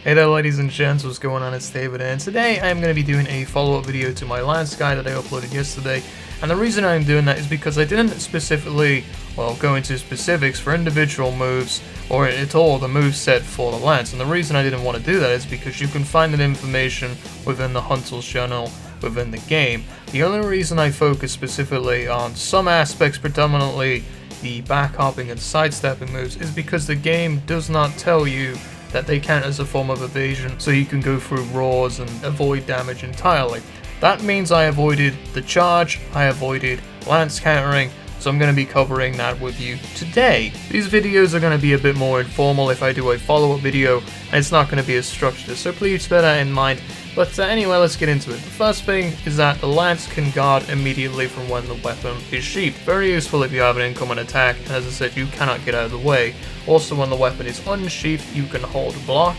Hey there ladies and gents, what's going on? It's David, and today I'm going to be doing a follow-up video to my last guide that I uploaded yesterday. And the reason I'm doing that is because I didn't specifically, go into specifics for individual moves or at all the moveset for the Lance. And the reason I didn't want to do that is because you can find that information within the Huntle's journal within the game. The only reason I focus specifically on some aspects, predominantly the back hopping and sidestepping moves, is because the game does not tell you that they count as a form of evasion, so you can go through roars and avoid damage entirely. That means I avoided the charge, I avoided lance countering, so I'm going to be covering that with you today. These videos are going to be a bit more informal if I do a follow-up video, and it's not going to be as structured, so please bear that in mind. But anyway, let's get into it. The first thing is that the lance can guard immediately from when the weapon is sheathed. Very useful if you have an incoming attack, and as I said, you cannot get out of the way. Also, when the weapon is unsheathed, you can hold block,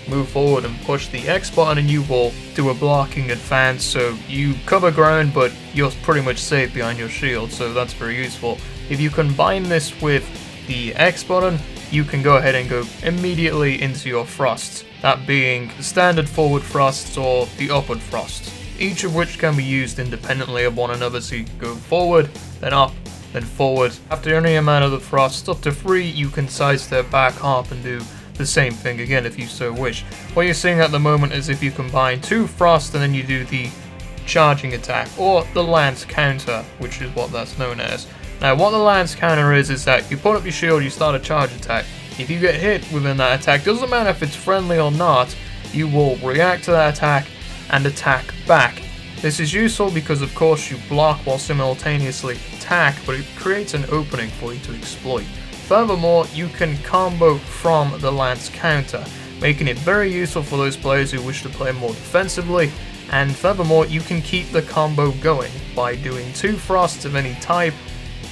move forward and push the X button, and you will do a blocking advance, so you cover ground, but you're pretty much safe behind your shield, so that's very useful. If you combine this with the X button, you can go ahead and go immediately into your thrusts, that being the standard forward thrusts or the upward thrusts, each of which can be used independently of one another, so you can go forward, then up, then forward. After any amount of the thrusts, up to 3, you can sidestep, back hop, and do the same thing again if you so wish. What you're seeing at the moment is if you combine 2 thrusts and then you do the charging attack, or the lance counter, which is what that's known as. Now what the lance counter is that you put up your shield, you start a charge attack. If you get hit within that attack, doesn't matter if it's friendly or not, you will react to that attack and attack back. This is useful because of course you block while simultaneously attack, but it creates an opening for you to exploit. Furthermore, you can combo from the lance counter, making it very useful for those players who wish to play more defensively. And furthermore, you can keep the combo going by doing 2 thrusts of any type,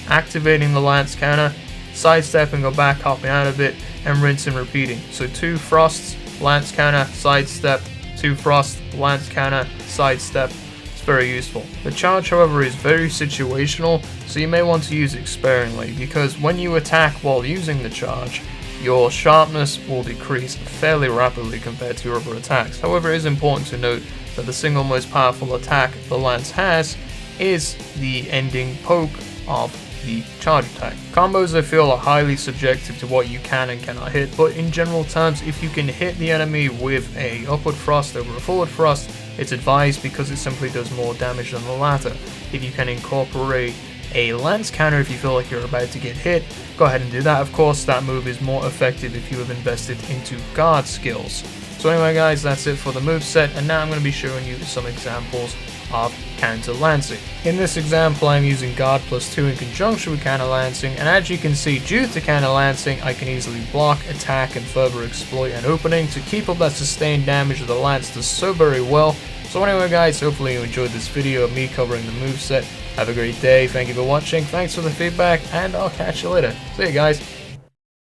activating the lance counter, sidestepping or back hopping out of it, and rinse and repeating. So 2 thrusts, lance counter, sidestep, 2 thrusts, lance counter, sidestep. It's very useful. The charge, however, is very situational, so you may want to use it sparingly, because when you attack while using the charge, your sharpness will decrease fairly rapidly compared to your other attacks. However, it is important to note that the single most powerful attack the lance has is the ending poke of the charge attack. Combos, I feel, are highly subjective to what you can and cannot hit, but in general terms, if you can hit the enemy with a upward thrust over a forward thrust, it's advised because it simply does more damage than the latter. If you can incorporate a lance counter if you feel like you're about to get hit, go ahead and do that. Of course, that move is more effective if you have invested into guard skills. So anyway guys, that's it for the moveset, and now I'm going to be showing you some examples of counter lancing. In this example, I'm using guard +2 in conjunction with counter lancing, and as you can see, due to counter lancing, I can easily block, attack, and further exploit an opening to keep up that sustained damage that the lance does so very well. So anyway guys, hopefully you enjoyed this video of me covering the moveset. Have a great day, thank you for watching, thanks for the feedback, and I'll catch you later. See you guys.